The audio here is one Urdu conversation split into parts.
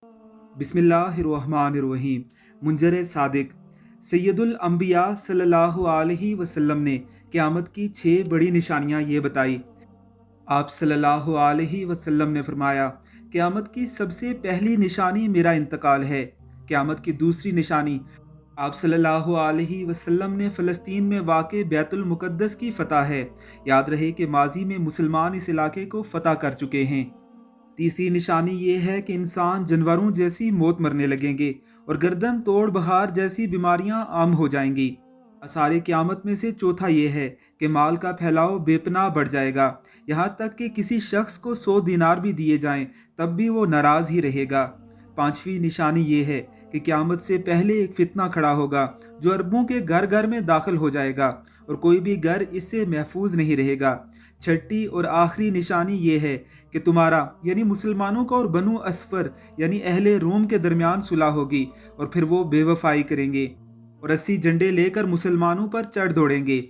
بسم اللہ الرحمن الرحیم۔ منجر صادق سید الانبیاء صلی اللہ علیہ وسلم نے قیامت کی 6 بڑی نشانیاں یہ بتائی۔ آپ صلی اللہ علیہ وسلم نے فرمایا، قیامت کی سب سے پہلی نشانی میرا انتقال ہے۔ قیامت کی دوسری نشانی، آپ صلی اللہ علیہ وسلم نے فلسطین میں واقع بیت المقدس کی فتح ہے۔ یاد رہے کہ ماضی میں مسلمان اس علاقے کو فتح کر چکے ہیں۔ تیسری نشانی یہ ہے کہ انسان جانوروں جیسی موت مرنے لگیں گے اور گردن توڑ بخار جیسی بیماریاں عام ہو جائیں گی۔ آثار قیامت میں سے چوتھا یہ ہے کہ مال کا پھیلاؤ بے پناہ بڑھ جائے گا، یہاں تک کہ کسی شخص کو 100 دینار بھی دیے جائیں تب بھی وہ ناراض ہی رہے گا۔ پانچویں نشانی یہ ہے کہ قیامت سے پہلے ایک فتنہ کھڑا ہوگا جو عربوں کے گھر گھر میں داخل ہو جائے گا اور کوئی بھی گھر اس سے محفوظ نہیں رہے گا۔ چھٹی اور آخری نشانی یہ ہے کہ تمہارا یعنی مسلمانوں کا اور بنو اسفر یعنی اہل روم کے درمیان صلح ہوگی اور پھر وہ بے وفائی کریں گے اور 80 جھنڈے لے کر مسلمانوں پر چڑھ دوڑیں گے۔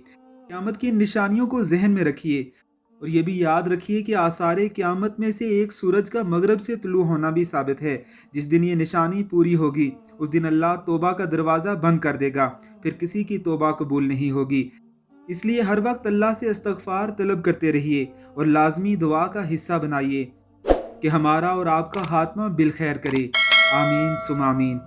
قیامت کی نشانیوں کو ذہن میں رکھیے اور یہ بھی یاد رکھیے کہ آثار قیامت میں سے ایک سورج کا مغرب سے طلوع ہونا بھی ثابت ہے۔ جس دن یہ نشانی پوری ہوگی اس دن اللہ توبہ کا دروازہ بند کر دے گا، پھر کسی کی توبہ قبول نہیں ہوگی۔ اس لیے ہر وقت اللہ سے استغفار طلب کرتے رہیے اور لازمی دعا کا حصہ بنائیے کہ ہمارا اور آپ کا خاتمہ بالخیر کرے۔ آمین ثم آمین۔